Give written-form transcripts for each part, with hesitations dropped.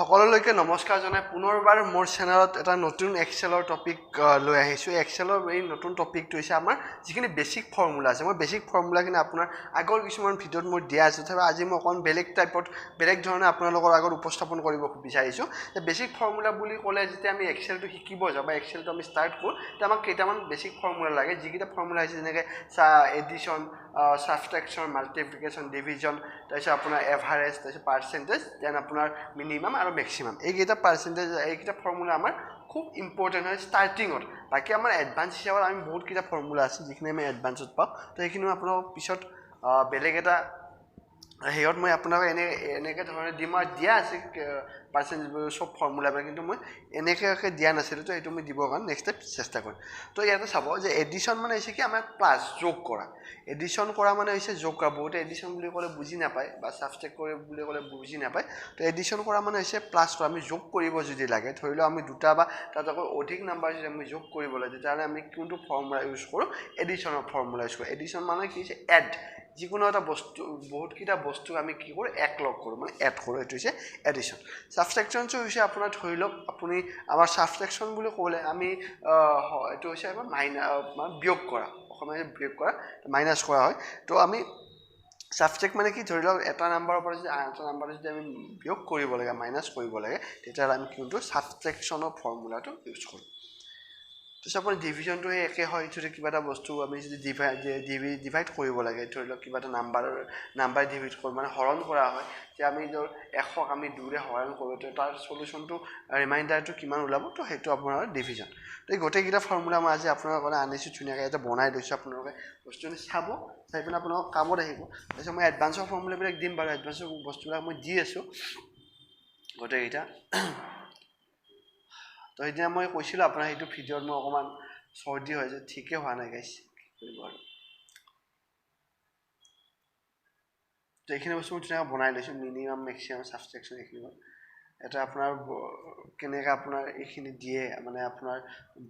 সকলোলৈকে নমস্কাৰ জনাই পুনৰবাৰ মোৰ চেনেলত এটা নতুন এক্সেলৰ টপিক লৈ আহিছোঁ। এক্সেলৰ এই নতুন টপিকটো হৈছে আমাৰ যিখিনি বেছিক ফৰ্মুলা আছে। মই বেছিক ফৰ্মুলাখিনি আপোনাৰ আগৰ কিছুমান ভিডিঅ'ত মই দিয়া আছে, তথাপি আজি মই অকণ বেলেগ ধৰণে আপোনালোকৰ আগত উপস্থাপন কৰিব বিচাৰিছোঁ। যে বেছিক ফৰ্মুলা বুলি ক'লে যেতিয়া আমি এক্সেলটো শিকিব যাওঁ বা এক্সেলটো আমি ষ্টাৰ্ট কৰোঁ, তেতিয়া আমাক কেইটামান বেছিক ফৰ্মুলা লাগে, যিকেইটা ফৰ্মুলা হৈছে যেনেকৈ এডিশ্যন, ছাবট্ৰেকশ্যন, মাল্টিপ্লিকেশ্যন, ডিভিজন, তাৰপিছত আপোনাৰ এভাৰেজ, তাৰপিছত পাৰ্চেণ্টেজ, দেন আপোনাৰ মিনিমাম আৰু মেক্সিমাম। এইকেইটা ফৰ্মুলা আমাৰ খুব ইম্পৰ্টেণ্ট হয় ষ্টাৰ্টিঙত। বাকী আমাৰ এডভান্স হিচাপত আমি বহুতকেইটা ফৰ্মুলা আছে যিখিনি আমি এডভান্সত পাওঁ। তো সেইখিনি মই আপোনাক পিছত বেলেগ এটা হেৰিয়ত মই আপোনাক এনেকৈ ধৰণে দিম আৰু দিয়া আছে পাৰ্চেণ্টেজ চব ফৰ্মুলাবিলাক, কিন্তু মই এনেকৈ দিয়া নাছিলোঁ। তো এইটো মই দিবৰ কাৰণে নেক্সট টাইম চেষ্টা কৰিম। তো ইয়াতে চাব যে এডিশ্যন মানে হৈছে কি আমাৰ প্লাছ যোগ কৰা। এডিশ্যন কৰা মানে হৈছে যোগ কৰা। বহুতে এডিশ্যন বুলি ক'লে বুজি নাপায় বা ছাবট্ৰেক্ট কৰে বুলি ক'লে বুজি নাপায়। তো এডিশ্যন কৰা মানে হৈছে প্লাছ কৰা। আমি যোগ কৰিব যদি লাগে, ধৰি লওক আমি দুটা বা তাতকৈ অধিক নাম্বাৰ যদি আমি যোগ কৰিব লাগে, তেতিয়াহ'লে আমি কোনটো ফৰ্মুলা ইউজ কৰোঁ? এডিশ্যনৰ ফৰ্মুলা ইউজ কৰোঁ। এডিশ্যন মানে কি হৈছে এড। যিকোনো এটা বস্তু, বহুতকেইটা বস্তু আমি কি কৰোঁ? এক লগ কৰোঁ, মানে এড কৰোঁ। এইটো হৈছে এডিশ্যন। ছাবট্ৰেকশ্যনটো হৈছে আপোনাৰ ধৰি লওক আপুনি আমাৰ ছাবট্ৰেকশ্যন বুলি ক'লে আমি এইটো হৈছে আমাৰ মানে বিয়োগ কৰা, অসমীয়া বিয়োগ কৰা, মাইনাছ কৰা হয়। তো আমি ছাবট্ৰেক্ট মানে কি, ধৰি লওক এটা নাম্বাৰৰ পৰা যদি আন এটা নাম্বাৰ যদি আমি বিয়োগ কৰিব লাগে, মাইনাছ কৰিব লাগে, তেতিয়াহ'লে আমি কিন্তু ছাবট্ৰেকশ্যনৰ ফৰ্মুলাটো ইউজ কৰোঁ। তাৰপিছত আপোনাৰ ডিভিজনটো সেই একে হয়। যদি কিবা এটা বস্তু আমি যদি ডিভাইড কৰিব লাগে, ধৰি লওক কিবা এটা নাম্বাৰ ডিভাইড কৰোঁ, মানে হৰণ কৰা হয়, যে আমি ধৰ 100ক আমি 2ৰে হৰণ কৰোঁ, তো তাৰ চলিউশ্যনটো ৰিমাইণ্ডাৰটো কিমান ওলাব? তো সেইটো আপোনাৰ ডিভিজন। তো এই গোটেইকেইটা ফৰ্মুলা মই আজি আপোনালোকৰ কাৰণে আনিছোঁ, ধুনীয়াকৈ এটা বনাই লৈছোঁ। আপোনালোকে বস্তুখিনি চাব, চাই পিনে আপোনালোকৰ কামত আহিব। তাৰপিছত মই এডভান্সৰ ফৰ্মুলাবিলাক দিম বাৰু, এডভান্সৰ বস্তুবিলাক মই দি আছোঁ গোটেইকেইটা। তো সেইদিনা মই কৈছিলোঁ আপোনাৰ সেইটো ভিডিঅ'ত মই অকণমান চৰ্দি হয় যে ঠিকেই হোৱা নাই গাইছ, কি কৰিব আৰু। তো এইখিনি বস্তু মই ধুনীয়াকৈ বনাই লৈছোঁ, মিনিমাম, মেক্সিমাম, ছাবট্ৰেকশ্যন এইখিনি। এটা আপোনাৰ কেনেকৈ আপোনাৰ এইখিনি দিয়ে, মানে আপোনাৰ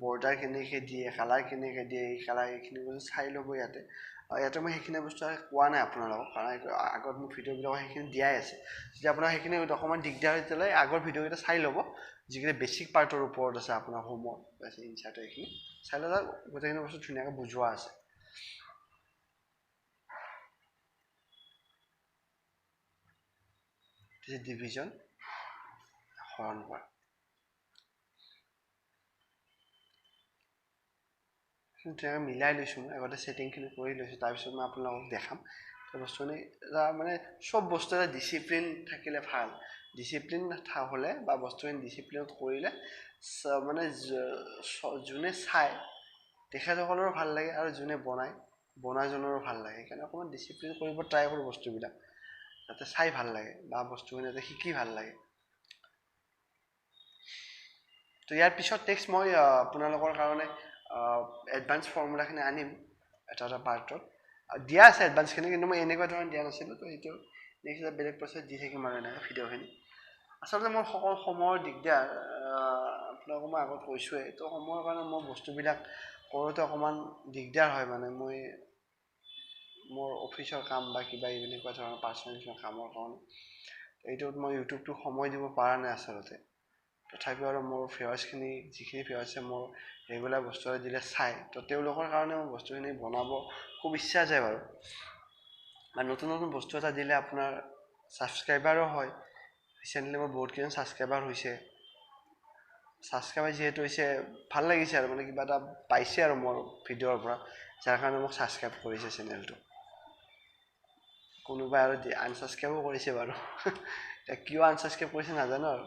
বৰ্ডাৰ কেনেকৈ দিয়ে, কালাৰ কেনেকৈ দিয়ে, এই কালাৰ এইখিনি বস্তু চাই ল'ব ইয়াতে। ইয়াতে মই সেইখিনি বস্তু কোৱা নাই আপোনালোকক, কাৰণ আগত মোৰ ভিডিঅ'বিলাকত সেইখিনি দিয়াই আছে। যদি আপোনাৰ সেইখিনি অকণমান দিগদাৰ হয়, তেতিয়াহ'লে আগৰ ভিডিঅ'কেইটা চাই ল'ব, যিকেইটা বেছিক পাৰ্টৰ ওপৰত আছে আপোনাৰ হোমৱৰ্ক আছে, ইনচাৰ্টৰ এইখিনি চাই ল'লে গোটেইখিনি বস্তু ধুনীয়াকৈ বুজোৱা আছে। ডিভিজন, হৰণ কৰা, ধুনীয়াকৈ মিলাই লৈছোঁ। মই আগতে ছেটিংখিনি কৰি লৈছোঁ, তাৰপিছত মই আপোনালোকক দেখাম। বস্তুখিনি মানে চব বস্তু এটা ডিচিপ্লিন থাকিলে ভাল। ডিচিপ্লিন হ'লে বা বস্তুখিনি ডিচিপ্লিনত কৰিলে মানে যোনে চায় তেখেতসকলৰো ভাল লাগে, আৰু যোনে বনাইজনৰো ভাল লাগে। সেইকাৰণে অকণমান ডিচিপ্লিন কৰিব ট্ৰাই কৰোঁ বস্তুবিলাক, যাতে চাই ভাল লাগে বা বস্তুখিনি যাতে শিকি ভাল লাগে। তো ইয়াৰ পিছত নেক্সট মই আপোনালোকৰ কাৰণে এডভান্স ফৰ্মুলাখিনি আনিম এটা পাৰ্টত। দিয়া আছে এডভান্সখিনি, কিন্তু মই এনেকুৱা ধৰণে দিয়া নাছিলোঁ। তো সেইটো নেক্সট এটা বেলেগ প্ৰচেছ দি থাকিম আৰু এনেকৈ ভিডিঅ'খিনি। আচলতে মোৰ সময়ৰ দিগদাৰ, আপোনালোকক মই আগত কৈছোঁৱেই। তো সময়ৰ কাৰণে মই বস্তুবিলাক কৰোঁতে অকণমান দিগদাৰ হয়। মানে মোৰ অফিচৰ কাম বা কিবা এনেকুৱা ধৰণৰ পাৰ্চনেল কামৰ কাৰণে এইটোত মই ইউটিউবটো সময় দিব পৰা নাই আচলতে। তথাপিও আৰু মোৰ ভিউৱাৰ্ছখিনি, যিখিনি ভিউৱাৰ্ছে মোৰ ৰেগুলাৰ বস্তু এটা দিলে চায়, তো তেওঁলোকৰ কাৰণে মই বস্তুখিনি বনাব খুব ইচ্ছা যায় বাৰু। আৰু নতুন নতুন বস্তু এটা দিলে আপোনাৰ ছাবস্ক্ৰাইবাৰো হয়। ৰিচেণ্টলি মোৰ বহুতকেইজন ছাবস্ক্ৰাইবাৰ হৈছে। ছাবস্ক্ৰাইবাৰ যিহেতু হৈছে, ভাল লাগিছে আৰু মানে কিবা এটা পাইছে আৰু মোৰ ভিডিঅ'ৰ পৰা, যাৰ কাৰণে মোক ছাবস্ক্ৰাইব কৰিছে চেনেলটো। কোনোবাই আৰু আনছাবস্ক্ৰাইবো কৰিছে বাৰু। এতিয়া কিয় আনছাবস্ক্ৰাইব কৰিছে নাজানো আৰু।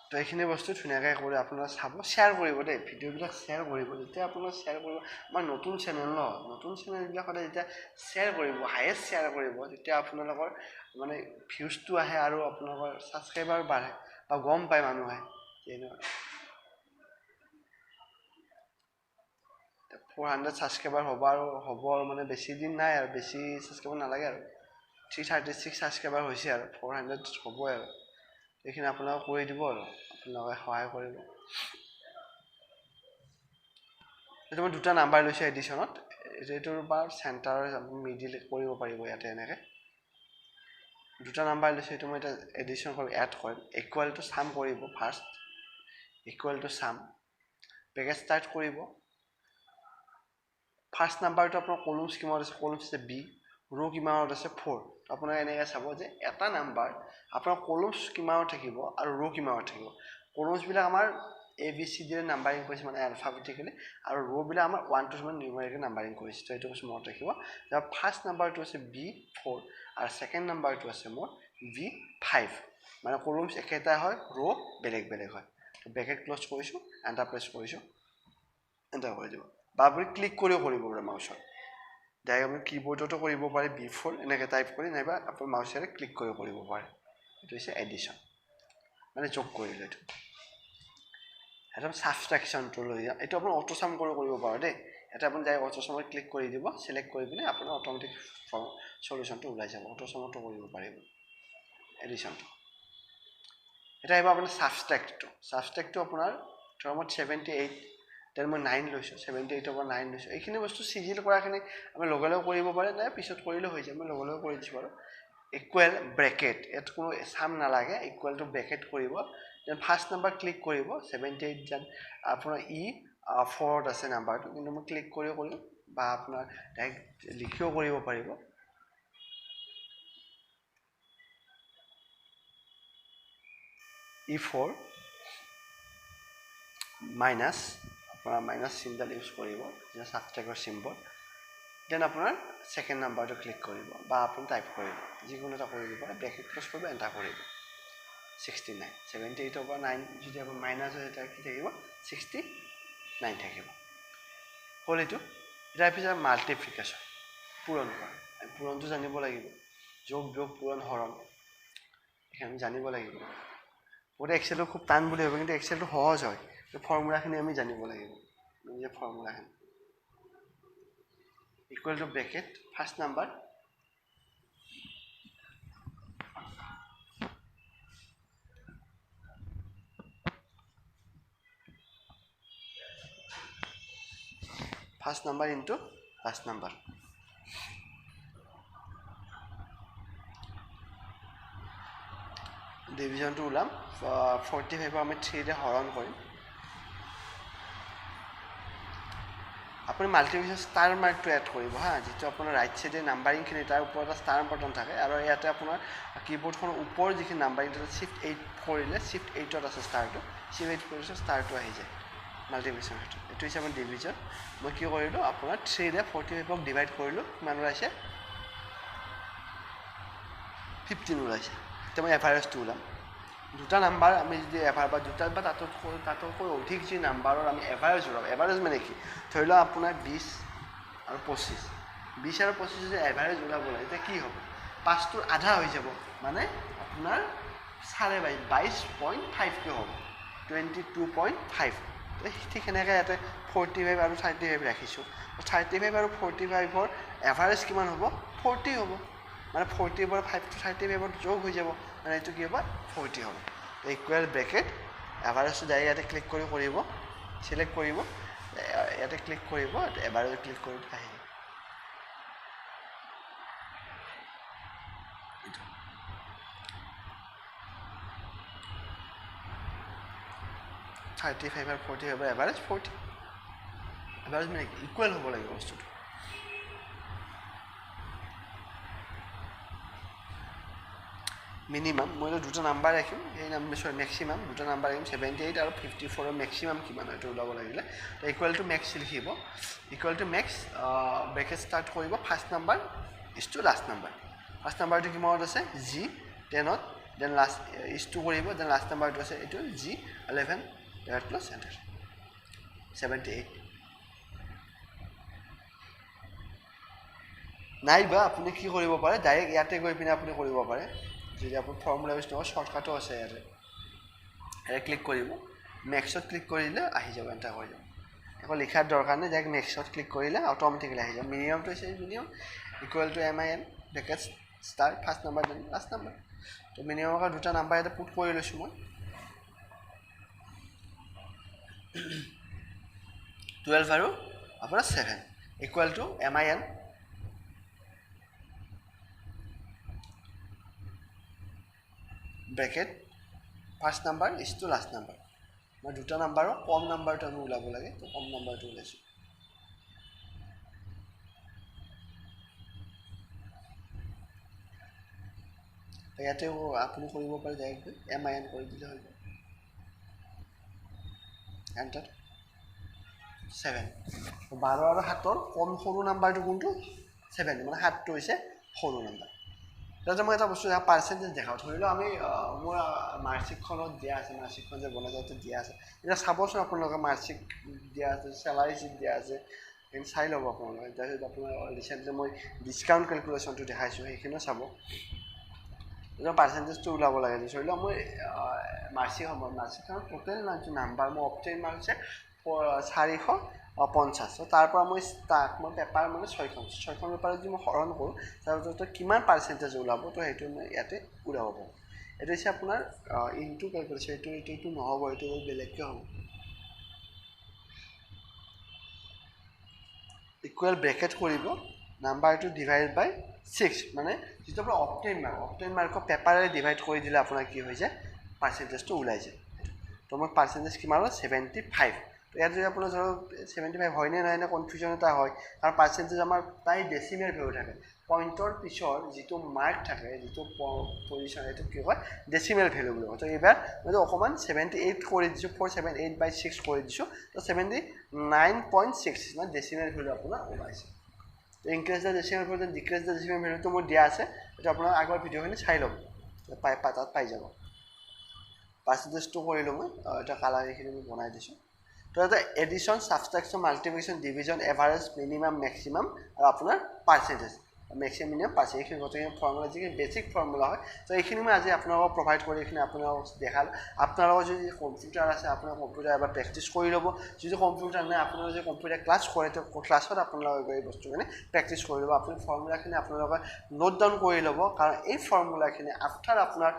তো এইখিনি বস্তু ধুনীয়াকৈ কৰি আপোনালোকে চাব, শ্বেয়াৰ কৰিব দেই, ভিডিঅ'বিলাক শ্বেয়াৰ কৰিব। যেতিয়া আপোনালোকে শ্বেয়াৰ কৰিব, আমাৰ নতুন চেনেল ন, নতুন চেনেলবিলাক সদায় যেতিয়া শ্বেয়াৰ কৰিব, হায়েষ্ট শ্বেয়াৰ কৰিব, তেতিয়া আপোনালোকৰ মানে ভিউজটো আহে আৰু আপোনালোকৰ ছাবস্ক্ৰাইবাৰ বাঢ়ে বা গম পায় মানুহে যে 400 ছাবস্ক্ৰাইবাৰ হ'ব আৰু মানে বেছি দিন নাই আৰু, বেছি ছাবস্ক্ৰাইবাৰ নালাগে আৰু। 336 ছাবস্ক্ৰাইবাৰ হৈছে আৰু 400 হ'বই আৰু। এইখিনি আপোনালোকে কৰি দিব আৰু আপোনালোকে সহায় কৰিব। এইটো মই দুটা নাম্বাৰ লৈছোঁ এডিশ্যনত। এইটোৰ পৰা চেণ্টাৰৰ মিডিল কৰিব পাৰিব ইয়াতে এনেকৈ। দুটা নাম্বাৰ লৈছোঁ এইটো মই এটা এডিশ্যন কৰি এড কৰিম ইকুৱেল টু চাম কৰিব ফাৰ্ষ্ট ইকুৱেল টু চাম ব্ৰেকেট ষ্টাৰ্ট কৰিব ফাৰ্ষ্ট নাম্বাৰটো আপোনাৰ কলমছ কিমানত আছে কলমছ আছে বি ৰ' কিমানত আছে 4 আপোনাৰ এনেকৈ চাব যে এটা নাম্বাৰ আপোনাৰ কলমছ কিমানত থাকিব আৰু ৰ' কিমানত থাকিব কলমছবিলাক আমাৰ ABCD ৰে নাম্বাৰিং কৰিছে মানে এলফাবেটিকেলি আৰু ৰ' বিলাক আমাৰ 1 to 7 নিউমেৰিকেল নাম্বাৰিং কৰিছে তো এইটো বস্তু মনত ৰাখিব তাৰ ফাৰ্ষ্ট নাম্বাৰটো আছে B4 আৰু সেকেন্ড নাম্বাৰটো আছে মোৰ V5 মানে কলমছ একেটা হয় ৰ' বেলেগ বেলেগ হয় তো ব্ৰেকেট ক্লোজ কৰিছো এন্টাৰ প্ৰেছ কৰিছো এন্টাৰ কৰি দিব বা আপুনি ক্লিক কৰিও কৰিব পাৰে মাউচত ডাইৰেক্ট আপুনি কিবোৰ্ডতো কৰিব পাৰে B4 এনেকৈ টাইপ কৰি নাইবা আপুনি মাউচেৰে ক্লিক কৰিও কৰিব পাৰে এইটো হৈছে এডিশ্যন মানে যোগ কৰিলে এইটো এটা সাবট্ৰেকশনটো লৈ যাম এইটো আপুনি অটো সাম কৰিব পাৰে দেই এটা আপুনি যাই অটো সামত ক্লিক কৰি দিব সিলেক্ট কৰি পিনে আপোনাৰ অটোমেটিক সলিউশনটো ওলাই যাব অটো সামটো কৰিব পাৰিব এডিশ্যনটো এটা আহিব আপোনাৰ সাবট্ৰেক্টটো আপোনাৰ ধৰমত 78 দেন মই 9 লৈছো 78 over 9 লৈছো এইখিনি বস্তু সিজিল কৰাখিনি আমি লগে লগে কৰিব পাৰে না পিছত কৰিলে হৈ যায় মই লগে লগে কৰি দিছো বাৰু ইকুৱেল ব্ৰেকেট এত কোনো সাম নালাগে ইকুৱেল টু ব্ৰেকেট কৰিব দেন ফাৰ্ষ্ট নাম্বাৰ ক্লিক কৰিব 78 যেন আপোনাৰ E4 আছে নাম্বাৰটো কিন্তু মই ক্লিক কৰিও কৰিম বা আপোনাৰ ডাইৰেক্ট লিখিও কৰিব পাৰিব E4 মাইনাছ আপোনাৰ মাইনাছ চিম্বল ইউজ কৰিব যে সাবট্ৰেক্টৰ চিম্বল দেন আপোনাৰ সেকেন্ড নাম্বাৰটো ক্লিক কৰিব বা আপুনি টাইপ কৰিব যিকোনো এটা কৰিব পাৰে ব্ৰেকেট ক্লোজ কৰিব এন্টাৰ কৰিব 69 78 over 9 যদি আপুনি মাইনাছ হয় এটা কি থাকিব 69 থাকিব হ'ল এইটো ইয়াৰ পিছত মাল্টিপ্লিকেশ্যন পূৰণ কৰা পূৰণটো জানিব লাগিব যোগ বিয়োগ পূৰণ হৰণ এখানে জানিব লাগিব ওটা এক্সেলটো খুব টান বুলি ভাবে কিন্তু এক্সেলটো সহজ হয় ফৰ্মুলাখিনি আমি জানিব লাগিব যে ফৰ্মুলাখিনি equal to bracket first number first number into last number division to ulam 45 আমি 3 ৰে হৰণ কৰিম আপুনি মাল্টিপ্লিকেশ্যন ষ্টাৰ মাৰ্কটো এড কৰিব হা যেটো আপোনাৰ ৰাইট সাইডে নাম্বাৰিং খিনি তাৰ ওপৰত ষ্টাৰ বাটন থাকে আৰু ইয়াতে আপোনাৰ কিবোৰ্ডখনৰ ওপৰ যিখিনি নাম্বাৰিং শিফট 8 কৰিলে শিফট 8 ত আছে ষ্টাৰটো শিফট 8 কৰিলে ষ্টাৰটো আহি যায় মাল্টিপ্লিকেশ্যন এটো হৈছে আমাৰ ডিভিজন মই কি কৰিলো আপোনাৰ 3 ৰে 45 ক ডিভাইড কৰিলো কিমান ওলাইছে 15 ওলাইছে তো মই এভাৰেজটো উলাম দুটা নাম্বাৰ আমি যদি এভাৰ বা দুটা বা তাতকৈ অধিক যি নাম্বাৰৰ আমি এভাৰেজ উলাম এভাৰেজ মানে কি ধৰি লওক আপোনাৰ 20 আৰু 25 20 আৰু 25 যদি এভাৰেজ উলাব লাগে এটা কি হ'ব 5 টোৰ আধা হৈ যাব মানে আপোনাৰ 22.5 কে হ'ব 22.5 ঠিক এনেকৈ ইয়াতে 45 আৰু 35 ৰাখিছোঁ 35 আৰু 45 ৰ এভাৰেজ কিমান হ'ব 40 হ'ব মানে 40 পৰা 5 to 35 ৰ যোগ হৈ যাব মানে এইটো কি হ'ব 40 হ'ব ইকুৱেল ব্ৰেকেট এভাৰেজটো ডাইৰেক্ট ইয়াতে ক্লিক কৰি কৰিব সিলেক্ট কৰিব ইয়াতে ক্লিক কৰিব এভাৰেজ ক্লিক কৰি আহিব 35 আৰু 40 হ'ব এভাৰেজ 40 এভাৰেজ মানে ইকুৱেল হ'ব লাগিব বস্তুটো মিনিমাম মই দুটা নাম্বাৰ ৰাখিম এই নাম্বাৰ সৰি ম্যাক্সিমাম দুটা নাম্বাৰ ৰাখিম 78 আৰু 54 ৰ ম্যাক্সিমাম কিমান হয় এইটো ওলাব লাগিলে ইকুৱেল টু ম্যাক্স লিখিব equal to max bracket start কৰিব first number is to last number first নাম্বাৰটো কিমানত আছে G10 ত দেন লাষ্ট ইজ টু কৰিব দেন লাষ্ট নাম্বাৰটো আছে এইটো G11 ডাইৰেক্ট প্লাছ এন্টাৰ 78 নাইবা আপুনি কি কৰিব পাৰে ডাইৰেক্ট ইয়াতে গৈ পিনে আপুনি কৰিব পাৰে যদি আপুনি ফৰ্মুলা ইউজ নকৰে শৰ্টকাটো আছে ইয়াতে এটা ক্লিক কৰিব ম্যাক্সত ক্লিক কৰিলে আহি যাব এন্টাৰ হৈ যাব আকৌ লিখাৰ দৰকাৰ নাই ডাইৰেক্ট ম্যাক্সত ক্লিক কৰিলে অটোমেটিক্যালি আহি যাব মিনিমামটো হৈছে minimum equal to MIN bracket star first number then last number তো মিনিমামৰ দুটা নাম্বাৰ এটা পুট কৰি লৈছোঁ মই 12 আৰু আপোনাৰ 7 equal to MIN bracket first number is to last number মই দুটা নাম্বাৰৰ কম নাম্বাৰটো আমি ওলাব লাগে তো কম নাম্বাৰটো ওলাইছোঁ ইয়াতে আপুনি কৰিব পাৰে ডাইৰেক্টলি MIN কৰি দিলে হৈ যাব এণ্টাৰ 7 12 আৰু 7ৰ কম সৰু নাম্বাৰটো কোনটো 7 মানে 7টো হৈছে সৰু নাম্বাৰ এতিয়া মই এটা বস্তু পাৰ্চেণ্টেজ দেখাওঁ ধৰি লওক আমি মোৰ মাৰ্কশ্বিটখনত দিয়া আছে মাৰ্কশ্বিটখন যে বনাই যাওঁতে দিয়া আছে এতিয়া চাবচোন আপোনালোকে মাৰ্কশ্বিট দিয়া আছে চেলাৰী শ্বীট দিয়া আছে সেইখিনি চাই ল'ব আপোনালোকে তাৰপিছত আপোনাৰ ৰিচেণ্টলি মই ডিছকাউণ্ট কেলকুলেশ্যনটো দেখাইছোঁ সেইখিনিও চাব এতিয়া পাৰ্চেণ্টেজটো ওলাব লাগে ধৰি লওক মই মাৰ্কশ্বিটখনত টোটেল নাম্বাৰ মই অপটেইন মাৰ্ক হৈছে 450 তাৰ পৰা মই পেপাৰ মানে 6খন পেপাৰত যদি মই হৰণ কৰোঁ তাৰপিছত কিমান পাৰ্চেণ্টেজ ওলাব তো সেইটো মই ইয়াতে ওলাব পাৰোঁ এইটো হৈছে আপোনাৰ ইনটু কেলকুলেশ্যন এইটো নহ'ব এইটো বেলেগকৈ হ'ব ইকুৱেল ব্ৰেকেট কৰিব নাম্বাৰটো ডিভাইড বাই 6 মানে যিটো আপোনাৰ অপটেইন মাৰ্কৰ পেপাৰে ডিভাইড কৰি দিলে আপোনাৰ কি হৈ যায় পাৰ্চেণ্টেজটো ওলাই যায় তো মই পাৰ্চেণ্টেজ কিমান হ'ল 75 তো ইয়াত যদি আপোনাৰ ধৰক 75 হয়নে নহয় নে কনফিউজন এটা হয় কাৰণ পাৰ্চেণ্টেজ আমাৰ প্ৰায় ডেচিমেল ভেলু থাকে পইণ্টৰ পিছৰ যিটো মাৰ্ক থাকে যিটো পজিশ্যন এইটো কি হয় ডেচিমেল ভেলু বুলি কয় তো এইবাৰ মই অকণমান 78 কৰি দিছোঁ 478/6 কৰি দিছোঁ তো 79.6 মানে ডেচিমেল ভেলু আপোনাৰ ওলাইছে তো increase the decimal value decrease the decimal ভেলুটো মোৰ দিয়া আছে এইটো আপোনাৰ আগৰ ভিডিঅ'খিনি চাই ল'ব তাত পাই যাব পাৰ্চেণ্টেজটো কৰিলোঁ মই এটা কালাৰ এইখিনি মই বনাই দিছোঁ তো এটা addition subtraction multiplication division average minimum maximum আৰু আপোনাৰ পাৰ্চেণ্টেজ মেক্সিমাম মিনিমাম পাৰ্চেণ্টেজ এইখিনি গোটেইখিনি ফৰ্মুলা যিখিনি বেছিক ফৰ্মুলা হয় তো এইখিনি মই আজি আপোনালোকক প্ৰভাইড কৰি এইখিনি আপোনালোকক দেখালোঁ আপোনালোকৰ যদি কম্পিউটাৰ আছে আপোনাৰ কম্পিউটাৰ এবাৰ প্ৰেক্টিছ কৰি ল'ব যদি কম্পিউটাৰ নাই আপোনালোকে যদি কম্পিউটাৰ ক্লাছ কৰে তো ক্লাছত আপোনালোকে এই বস্তুখিনি প্ৰেক্টিছ কৰি ল'ব আপুনি ফৰ্মুলাখিনি আপোনালোকে নোট ডাউন কৰি ল'ব কাৰণ এই ফৰ্মুলাখিনি আফটাৰ আপোনাৰ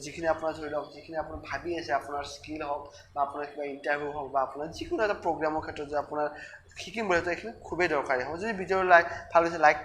যিখিনি আপোনাৰ ধৰি লওক যিখিনি আপুনি ভাবি আছে আপোনাৰ স্কিল হওক বা আপোনাৰ কিবা ইণ্টাৰভিউ হওক বা আপোনাৰ যিকোনো এটা প্ৰগ্ৰামৰ ক্ষেত্ৰত যে আপোনাৰ শিকিম বুলি এইখিনি খুবেই দৰকাৰী হ'ব যদি ভিডিঅ'টো ভাল হৈছে লাইক